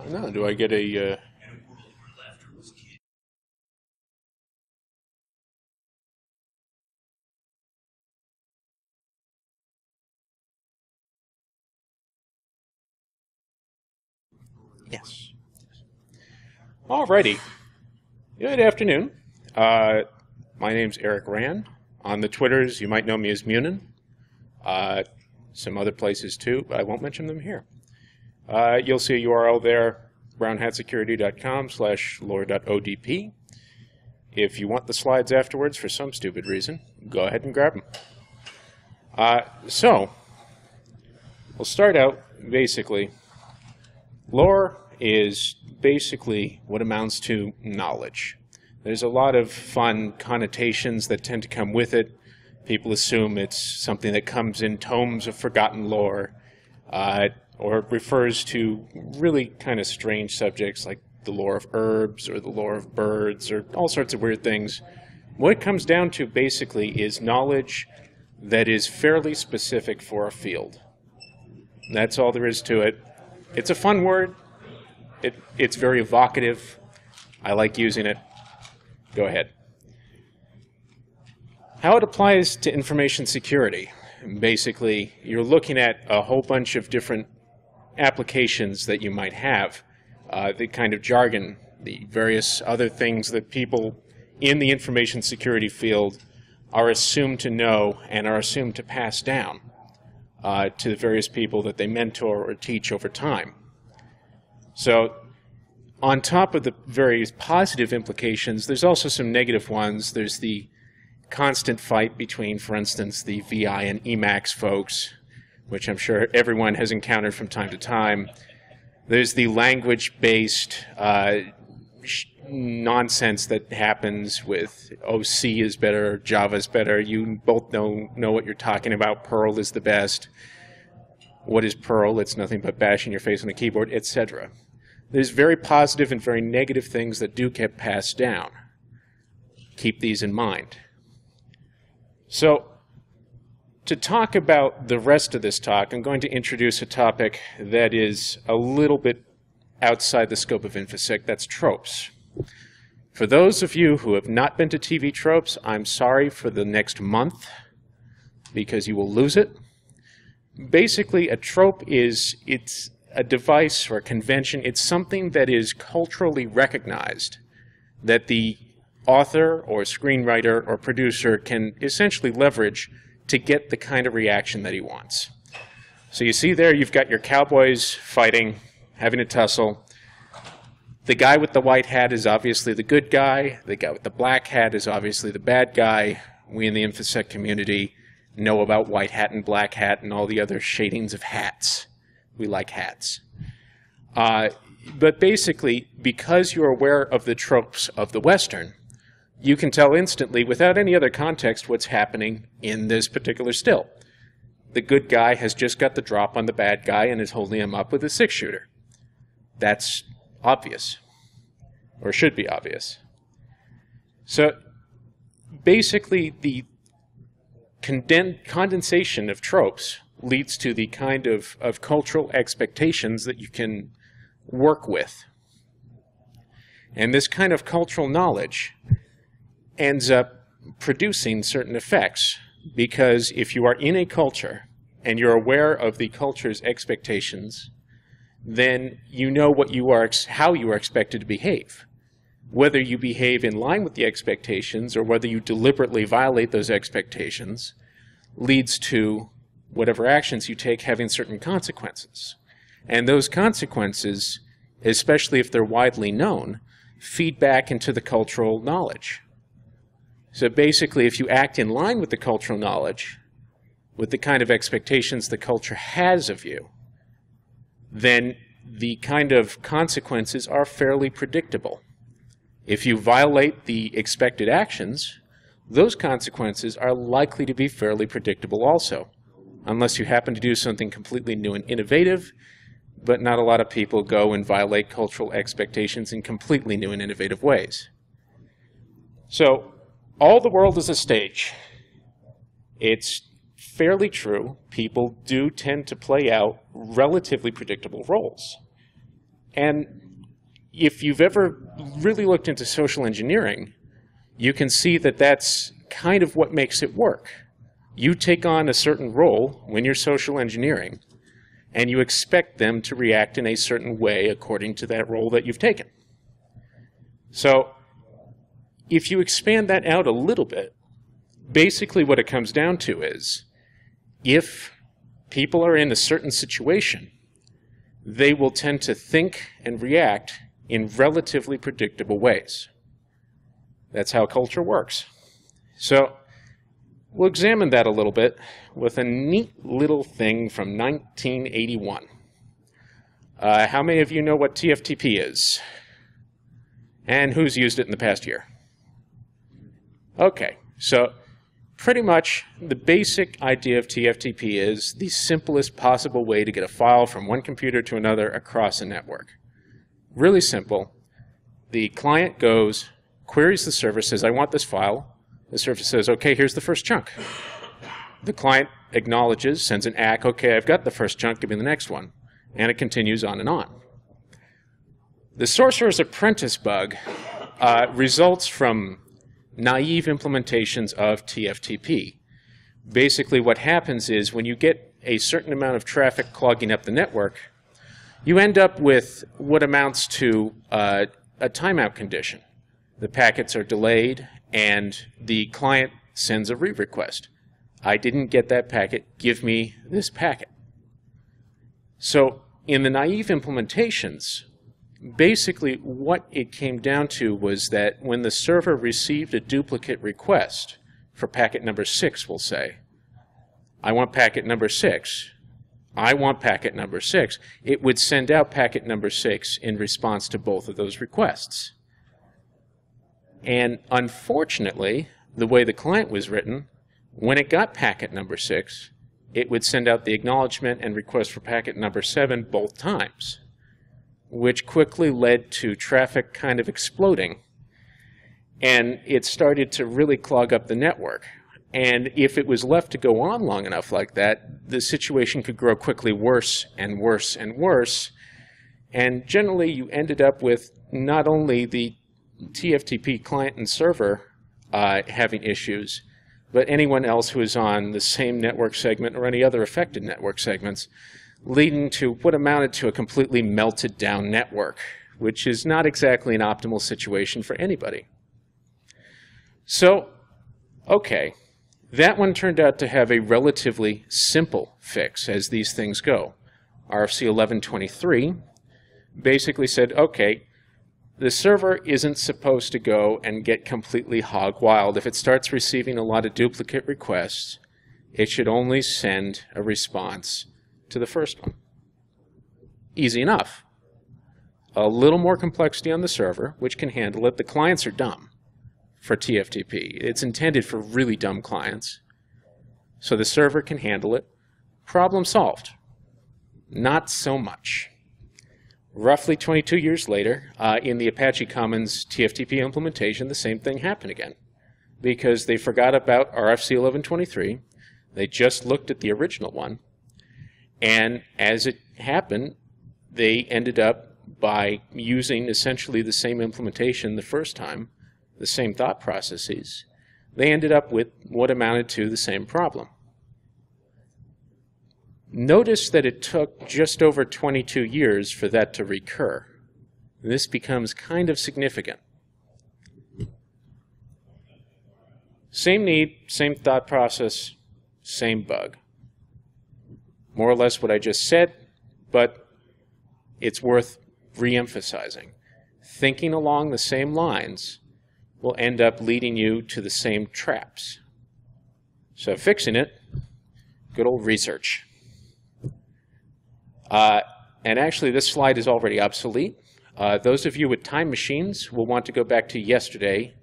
No, do I get a... Yes. Alrighty. Good afternoon. My name's Eric Rand. On the Twitters, you might know me as Munin. Some other places too, but I won't mention them here. You'll see a URL there, brownhatsecurity.com/lore.odp. If you want the slides afterwards for some stupid reason, go ahead and grab them. So, we'll start out basically. Lore is basically what amounts to knowledge. There's a lot of fun connotations that tend to come with it. People assume it's something that comes in tomes of forgotten lore, or refers to really kind of strange subjects like the lore of herbs or the lore of birds or all sorts of weird things. What it comes down to basically is knowledge that is fairly specific for a field. That's all there is to it. It's a fun word. It's very evocative. I like using it. Go ahead. How it applies to information security. Basically, you're looking at a whole bunch of different applications that you might have. The kind of jargon, the various other things that people in the information security field are assumed to know and are assumed to pass down to the various people that they mentor or teach over time. So, on top of the various positive implications, there's also some negative ones. There's the constant fight between, for instance, the VI and Emacs folks, which I'm sure everyone has encountered from time to time. There's the language-based nonsense that happens with, oh, C is better, Java's better, you both know what you're talking about, Perl is the best. What is Perl? It's nothing but bashing your face on the keyboard, etc. There's very positive and very negative things that do get passed down. Keep these in mind. So, to talk about the rest of this talk, I'm going to introduce a topic that is a little bit outside the scope of InfoSec. That's tropes. For those of you who have not been to TV Tropes, I'm sorry for the next month, because you will lose it. Basically, a trope it's a device or a convention. It's something that is culturally recognized, that the author or screenwriter or producer can essentially leverage to get the kind of reaction that he wants. So you see there, you've got your cowboys fighting, having a tussle. The guy with the white hat is obviously the good guy. The guy with the black hat is obviously the bad guy. We in the InfoSec community know about white hat and black hat and all the other shadings of hats. We like hats. But basically, because you're aware of the tropes of the Western, you can tell instantly, without any other context, what's happening in this particular still. The good guy has just got the drop on the bad guy and is holding him up with a 6-shooter. That's obvious, or should be obvious. So basically, the condensation of tropes leads to the kind of cultural expectations that you can work with. And this kind of cultural knowledge ends up producing certain effects, because if you are in a culture and you're aware of the culture's expectations, then you know what you are, how you are expected to behave. Whether you behave in line with the expectations or whether you deliberately violate those expectations leads to whatever actions you take having certain consequences. And those consequences, especially if they're widely known, feed back into the cultural knowledge. So basically, if you act in line with the cultural knowledge, with the kind of expectations the culture has of you, then the kind of consequences are fairly predictable. If you violate the expected actions, those consequences are likely to be fairly predictable also, unless you happen to do something completely new and innovative, but not a lot of people go and violate cultural expectations in completely new and innovative ways. So, all the world is a stage. It's fairly true. People do tend to play out relatively predictable roles. And if you've ever really looked into social engineering, you can see that that's kind of what makes it work. You take on a certain role when you're social engineering, and you expect them to react in a certain way according to that role that you've taken. So if you expand that out a little bit, basically what it comes down to is, if people are in a certain situation, they will tend to think and react in relatively predictable ways. That's how culture works. So we'll examine that a little bit with a neat little thing from 1981. How many of you know what TFTP is? And who's used it in the past year? Okay, so pretty much the basic idea of TFTP is the simplest possible way to get a file from one computer to another across a network. Really simple. The client goes, queries the server, says, I want this file. The server says, okay, here's the first chunk. The client acknowledges, sends an ACK, okay, I've got the first chunk, give me the next one. And it continues on and on. The Sorcerer's Apprentice bug results from naive implementations of TFTP. Basically what happens is when you get a certain amount of traffic clogging up the network, you end up with what amounts to a timeout condition. The packets are delayed and the client sends a read request. I didn't get that packet, give me this packet. So in the naive implementations, basically what it came down to was that when the server received a duplicate request for packet number 6, we'll say, I want packet number 6, I want packet number 6, it would send out packet number 6 in response to both of those requests. And unfortunately, the way the client was written, when it got packet number 6, it would send out the acknowledgement and request for packet number 7 both times, which quickly led to traffic kind of exploding. And it started to really clog up the network. And if it was left to go on long enough like that, the situation could grow quickly worse and worse and worse. And generally, you ended up with not only the TFTP client and server having issues, but anyone else who is on the same network segment or any other affected network segments, leading to what amounted to a completely melted down network, which is not exactly an optimal situation for anybody. So, okay, that one turned out to have a relatively simple fix as these things go. RFC 1123 basically said, okay, the server isn't supposed to go and get completely hog wild. If it starts receiving a lot of duplicate requests, it should only send a response to the first one. Easy enough. A little more complexity on the server, which can handle it. The clients are dumb for TFTP. It's intended for really dumb clients. So the server can handle it. Problem solved. Not so much. Roughly 22 years later, in the Apache Commons TFTP implementation, the same thing happened again. Because they forgot about RFC 1123. They just looked at the original one. And as it happened, they ended up by using essentially the same implementation the first time, the same thought processes. They ended up with what amounted to the same problem. Notice that it took just over 22 years for that to recur. This becomes kind of significant. Same need, same thought process, same bug. More or less what I just said, but it's worth re-emphasizing. Thinking along the same lines will end up leading you to the same traps. So fixing it, good old research. And actually this slide is already obsolete. Those of you with time machines will want to go back to yesterday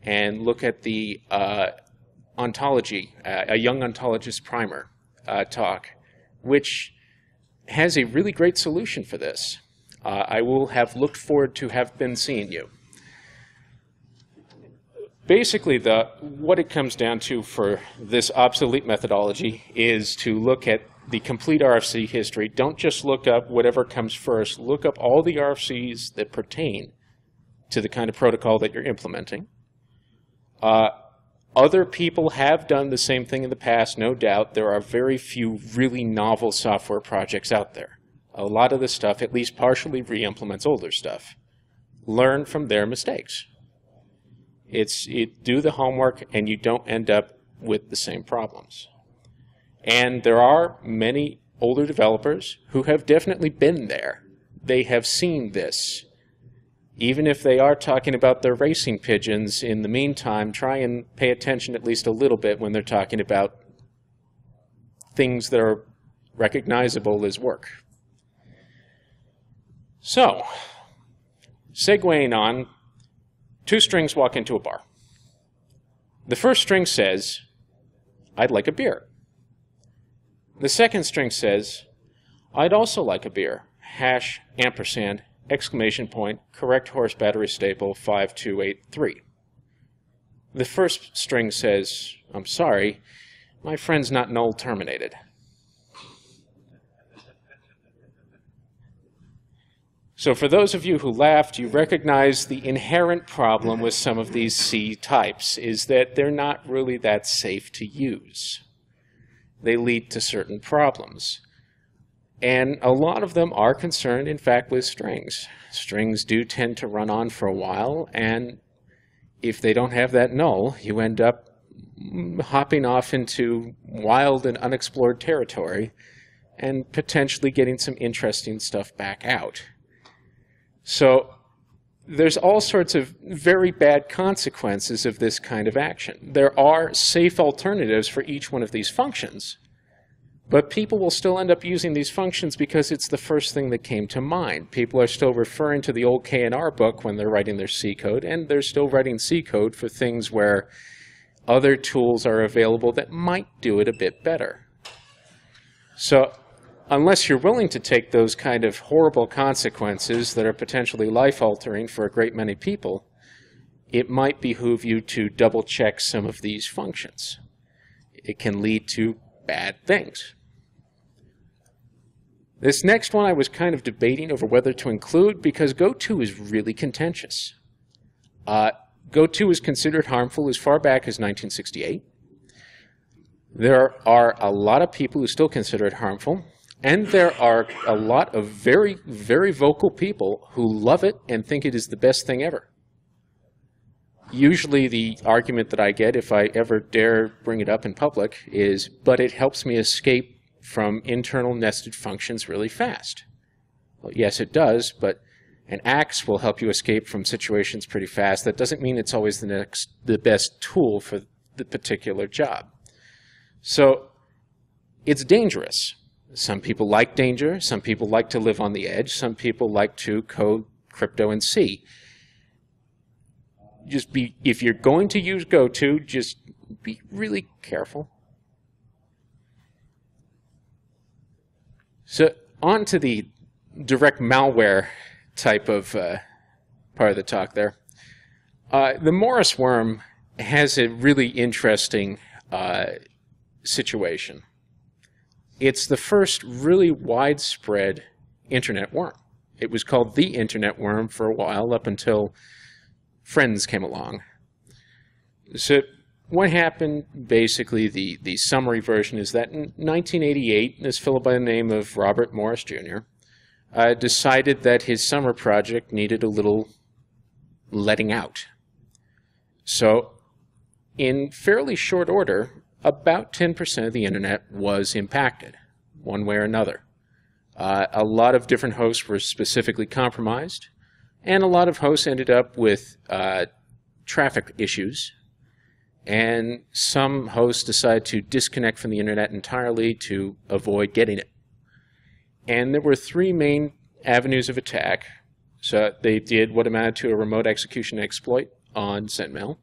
and look at the ontology, a young ontologist primer talk, which has a really great solution for this. I will have looked forward to have been seeing you. Basically, what it comes down to for this obsolete methodology is to look at the complete RFC history. Don't just look up whatever comes first. Look up all the RFCs that pertain to the kind of protocol that you're implementing. Other people have done the same thing in the past, no doubt. There are very few really novel software projects out there. A lot of the stuff at least partially re-implements older stuff. Learn from their mistakes. Do the homework and you don't end up with the same problems. And there are many older developers who have definitely been there. They have seen this. Even if they are talking about their racing pigeons, in the meantime, try and pay attention at least a little bit when they're talking about things that are recognizable as work. So, segueing on, two strings walk into a bar. The first string says, "I'd like a beer." The second string says, "I'd also like a beer, hash, ampersand, exclamation point, correct horse battery staple 5283. The first string says, "I'm sorry, my friend's not null terminated." So for those of you who laughed, you recognize the inherent problem with some of these C types is that they're not really that safe to use. They lead to certain problems. And a lot of them are concerned, in fact, with strings. Strings do tend to run on for a while, and if they don't have that null, you end up hopping off into wild and unexplored territory and potentially getting some interesting stuff back out. So there's all sorts of very bad consequences of this kind of action. There are safe alternatives for each one of these functions, but people will still end up using these functions because it's the first thing that came to mind. People are still referring to the old K&R book when they're writing their C code, and they're still writing C code for things where other tools are available that might do it a bit better. So unless you're willing to take those kind of horrible consequences that are potentially life-altering for a great many people, it might behoove you to double-check some of these functions. It can lead to bad things. This next one I was kind of debating over whether to include because GoTo is really contentious. GoTo is considered harmful as far back as 1968. There are a lot of people who still consider it harmful. And there are a lot of very, very vocal people who love it and think it is the best thing ever. Usually the argument that I get, if I ever dare bring it up in public, is, but it helps me escape from internal nested functions really fast. Well, yes, it does, but an axe will help you escape from situations pretty fast. That doesn't mean it's always the best tool for the particular job. So it's dangerous. Some people like danger, some people like to live on the edge, some people like to code crypto in C. If you're going to use GoTo, just be really careful. So on to the direct malware type of part of the talk there. The Morris worm has a really interesting situation. It's the first really widespread internet worm. It was called the internet worm for a while, up until Friends came along. So what happened, basically, the summary version is that in 1988, this fellow by the name of Robert Morris Jr. Decided that his summer project needed a little letting out. So in fairly short order, about 10% of the internet was impacted, one way or another. A lot of different hosts were specifically compromised, and a lot of hosts ended up with traffic issues, and some hosts decided to disconnect from the internet entirely to avoid getting it. And there were three main avenues of attack. So they did what amounted to a remote execution exploit on SendMail,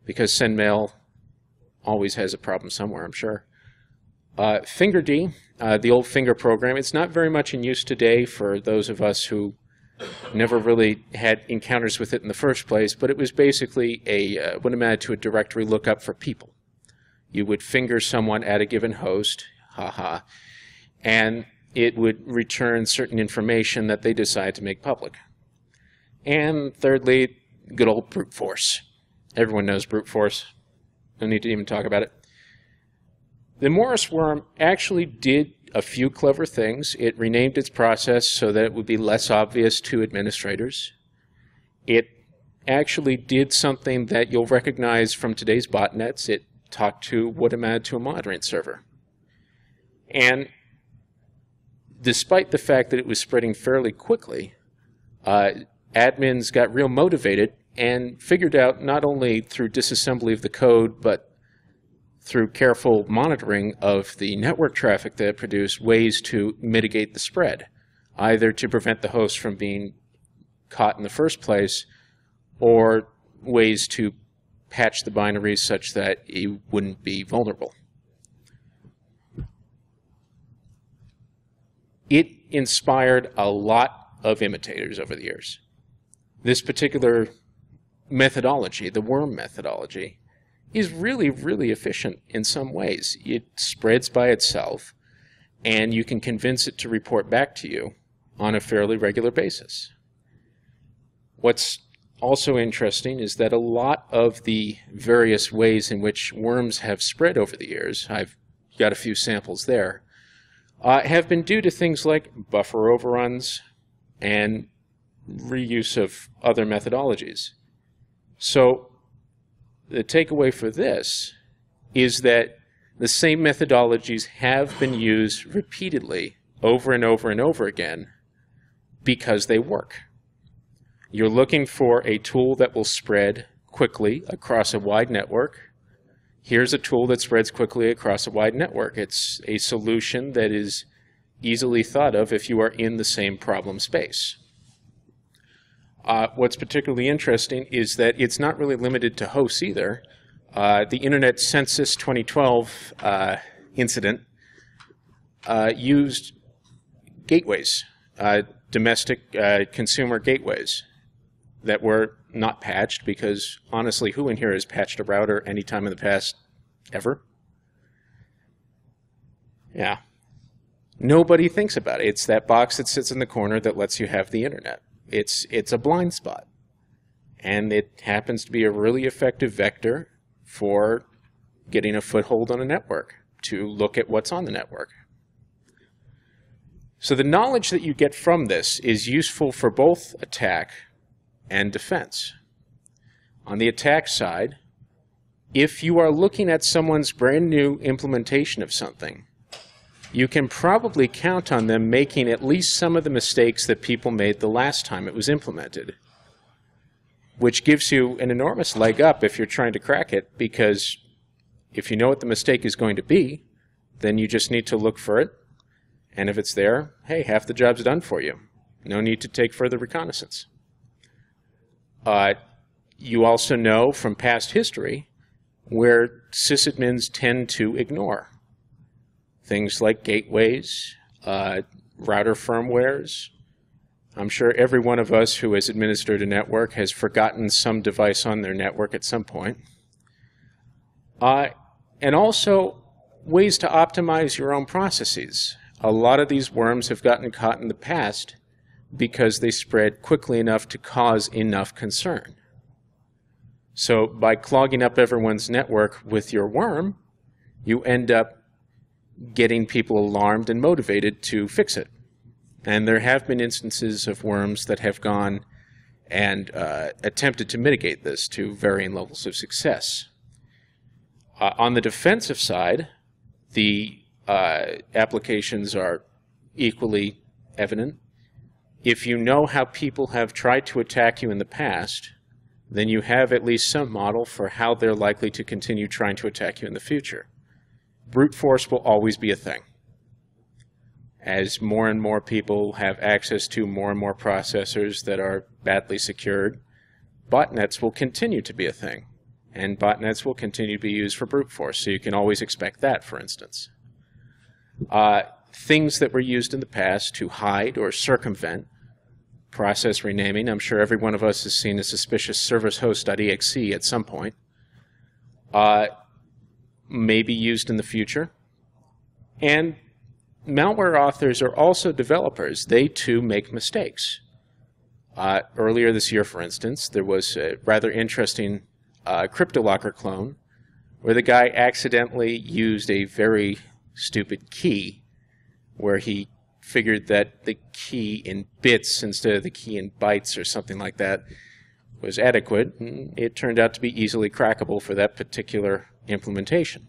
because SendMail always has a problem somewhere, I'm sure. FingerD, the old finger program, it's not very much in use today for those of us who never really had encounters with it in the first place, but it was basically what amounted to a directory lookup for people. You would finger someone at a given host, haha, and it would return certain information that they decide to make public. And thirdly, good old brute force. Everyone knows brute force. No need to even talk about it. The Morris worm actually did a few clever things. It renamed its process so that it would be less obvious to administrators. It actually did something that you'll recognize from today's botnets. It talked to what amounted to a monitoring server. And despite the fact that it was spreading fairly quickly, admins got real motivated and figured out, not only through disassembly of the code, but through careful monitoring of the network traffic that it produced, ways to mitigate the spread, either to prevent the host from being caught in the first place, or ways to patch the binaries such that it wouldn't be vulnerable. It inspired a lot of imitators over the years. This particular methodology, the worm methodology, is really, really efficient in some ways. It spreads by itself, and you can convince it to report back to you on a fairly regular basis. What's also interesting is that a lot of the various ways in which worms have spread over the years, I've got a few samples there, have been due to things like buffer overruns and reuse of other methodologies. So the takeaway for this is that the same methodologies have been used repeatedly over and over and over again because they work. You're looking for a tool that will spread quickly across a wide network. Here's a tool that spreads quickly across a wide network. It's a solution that is easily thought of if you are in the same problem space. What's particularly interesting is that it's not really limited to hosts either. The Internet Census 2012 incident used gateways, domestic consumer gateways that were not patched, because honestly, who in here has patched a router any time in the past ever? Yeah. Nobody thinks about it. It's that box that sits in the corner that lets you have the internet. It's a blind spot. And it happens to be a really effective vector for getting a foothold on a network, to look at what's on the network. So the knowledge that you get from this is useful for both attack and defense. On the attack side, if you are looking at someone's brand new implementation of something, you can probably count on them making at least some of the mistakes that people made the last time it was implemented, which gives you an enormous leg up if you're trying to crack it, because if you know what the mistake is going to be, then you just need to look for it, and if it's there, hey, half the job's done for you. No need to take further reconnaissance. You also know from past history where sysadmins tend to ignore things like gateways, router firmwares. I'm sure every one of us who has administered a network has forgotten some device on their network at some point. And also ways to optimize your own processes. A lot of these worms have gotten caught in the past because they spread quickly enough to cause enough concern. So by clogging up everyone's network with your worm, you end up getting people alarmed and motivated to fix it. And there have been instances of worms that have gone and attempted to mitigate this to varying levels of success. On the defensive side, the applications are equally evident. If you know how people have tried to attack you in the past, then you have at least some model for how they're likely to continue trying to attack you in the future. Brute force will always be a thing. As more and more people have access to more and more processors that are badly secured, botnets will continue to be a thing. And botnets will continue to be used for brute force, so you can always expect that, for instance. Things that were used in the past to hide or circumvent process renaming. I'm sure every one of us has seen a suspicious service host.exe at some point. May be used in the future. And malware authors are also developers. They too make mistakes. Earlier this year, for instance, there was a rather interesting CryptoLocker clone where the guy accidentally used a very stupid key where he figured that the key in bits instead of the key in bytes or something like that was adequate, and it turned out to be easily crackable for that particular implementation.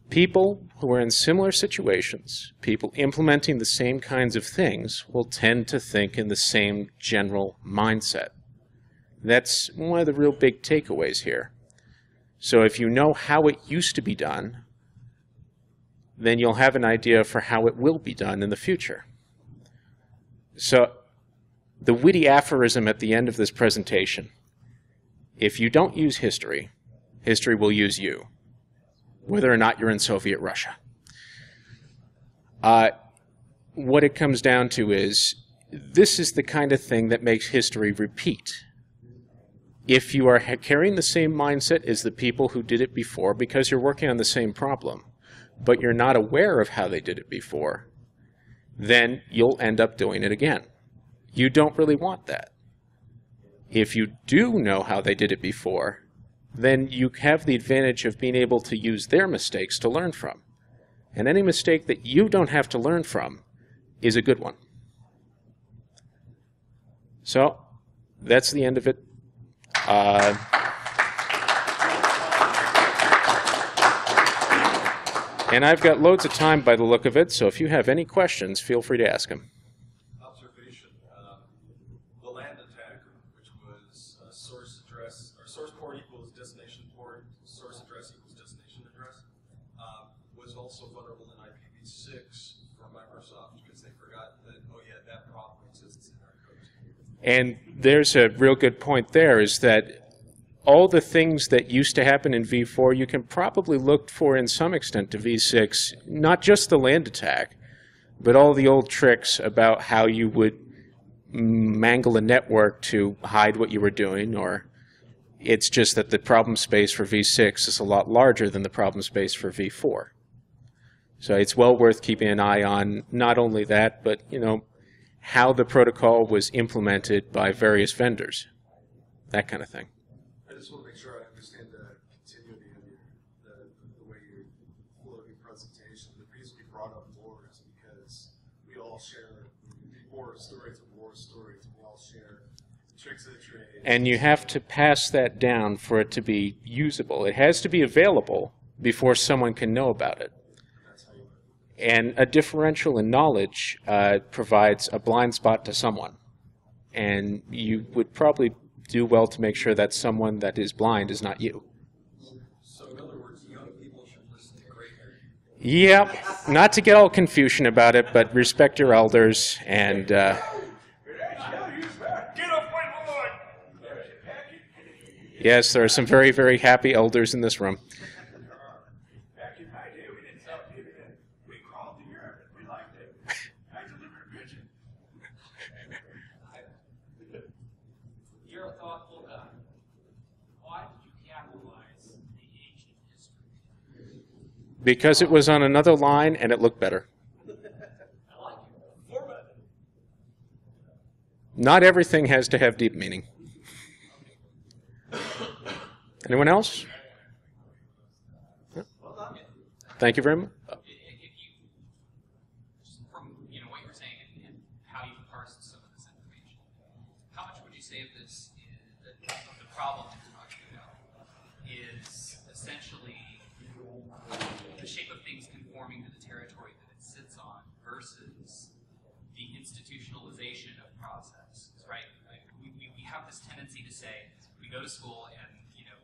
People who are in similar situations, people implementing the same kinds of things, will tend to think in the same general mindset. That's one of the real big takeaways here. So if you know how it used to be done, then you'll have an idea for how it will be done in the future. So the witty aphorism at the end of this presentation: if you don't use history, history will use you, whether or not you're in Soviet Russia. What it comes down to is, this is the kind of thing that makes history repeat. If you are carrying the same mindset as the people who did it before because you're working on the same problem, but you're not aware of how they did it before, then you'll end up doing it again. You don't really want that. If you do know how they did it before, then you have the advantage of being able to use their mistakes to learn from. And any mistake that you don't have to learn from is a good one. So, that's the end of it. And I've got loads of time by the look of it, so if you have any questions, feel free to ask them. Observation. The land attack, which was source address, or source port equals destination port, source address equals destination address, was also vulnerable in IPv6 for Microsoft because they forgot that, oh yeah, that problem exists in our code. And there's a real good point there, is that all the things that used to happen in v4, you can probably look for in some extent to v6, not just the land attack, but all the old tricks about how you would mangle a network to hide what you were doing, or it's just that the problem space for v6 is a lot larger than the problem space for v4. So it's well worth keeping an eye on not only that, but how the protocol was implemented by various vendors, that kind of thing. I just want to make sure I understand the continuity of the way you're flowing your presentation. The reason we brought up war is because we all share war stories and war stories. We all share tricks of the trade. And you have to pass that down for it to be usable. It has to be available before someone can know about it. And a differential in knowledge provides a blind spot to someone. And you would probably do well to make sure that someone that is blind is not you. So in other words, young people should listen to gray hair. Yep. Not to get all Confucian about it, but respect your elders and... Get off my lawn! Yes, there are some very, very happy elders in this room. Back in my day, we didn't sell dividend. We crawled to Europe and we liked it. I delivered a pigeon. You're a thoughtful guy. Why did you capitalize the ancient history? Because it was on another line and it looked better. I like it. Format. Not everything has to have deep meaning. Anyone else? Well done. Thank you very much. If you, just from what you're saying and how you parsed some of this information, how much would you say of this is of the problem you're talking about is essentially the shape of things conforming to the territory that it sits on versus the institutionalization of process, right? We have this tendency to say we go to school and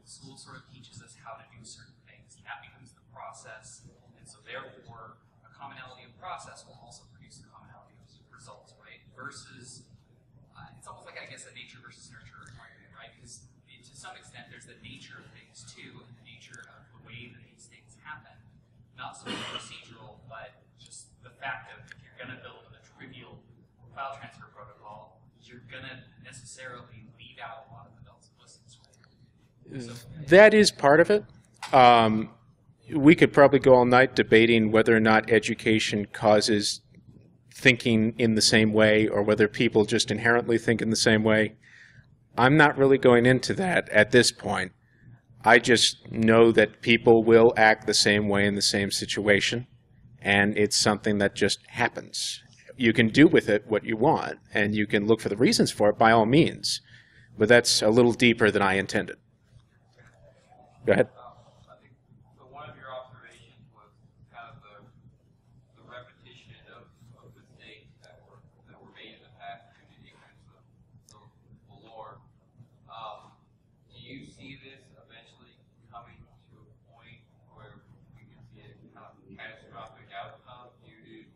school sort of teaches us how to do certain things. That becomes the process, and so therefore a commonality of process will also produce a commonality of results, right? Versus, it's almost like, I guess, a nature versus nurture argument, right? Because to some extent there's the nature of things too, and the nature of the way that these things happen. Not so much procedural, but just the fact of if you're going to build a trivial file transfer protocol, you're going to necessarily leave out a lot of the bells and whistles, right? That is part of it. we could probably go all night debating whether or not education causes thinking in the same way or whether people just inherently think in the same way. I'm not really going into that at this point. I just know that people will act the same way in the same situation, and it's something that just happens. You can do with it what you want, and you can look for the reasons for it by all means, but that's a little deeper than I intended. Go ahead. I think so one of your observations was kind of the repetition of mistakes that were made in the past due to ignorance of the lore. Do you see this eventually coming to a point where we can see a kind of catastrophic outcome due to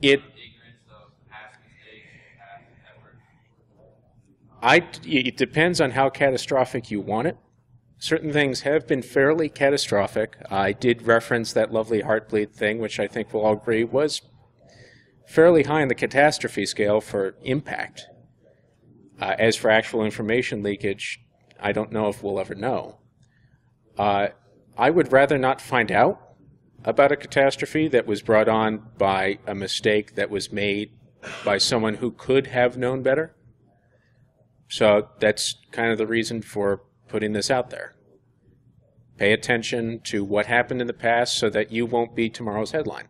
ignorance of past mistakes and past efforts? It depends on how catastrophic you want it. Certain things have been fairly catastrophic. I did reference that lovely Heartbleed thing, which I think we'll all agree was fairly high in the catastrophe scale for impact. As for actual information leakage, I don't know if we'll ever know. I would rather not find out about a catastrophe that was brought on by a mistake that was made by someone who could have known better. So that's kind of the reason for putting this out there. Pay attention to what happened in the past so that you won't be tomorrow's headline.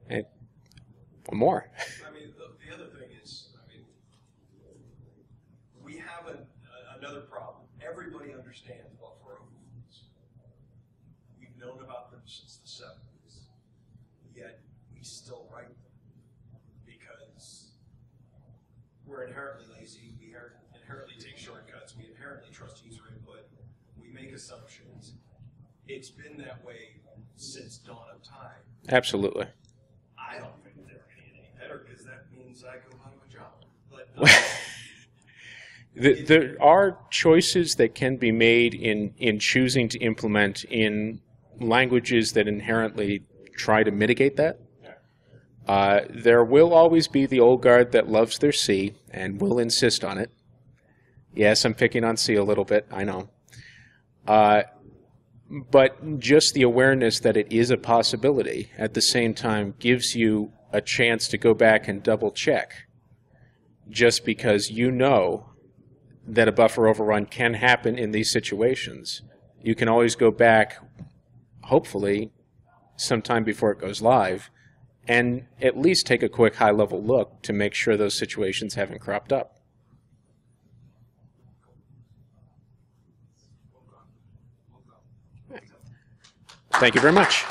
And one more. I mean, the other thing is, I mean, we have another problem. Everybody understands what Faroe is. We've known about them since the 70s, yet we still write them because we're inherently lazy, we inherently take shortcuts, we inherently trust user input, we make assumptions. It's been that way since dawn of time. Absolutely. I don't think they're any better because that means I go out of a job. But There are choices that can be made in choosing to implement in languages that inherently try to mitigate that. There will always be the old guard that loves their C and will insist on it. Yes, I'm picking on C a little bit, I know. But just the awareness that it is a possibility at the same time gives you a chance to go back and double check. Just because you know that a buffer overrun can happen in these situations, you can always go back, hopefully, sometime before it goes live, and at least take a quick high-level look to make sure those situations haven't cropped up. Thank you very much.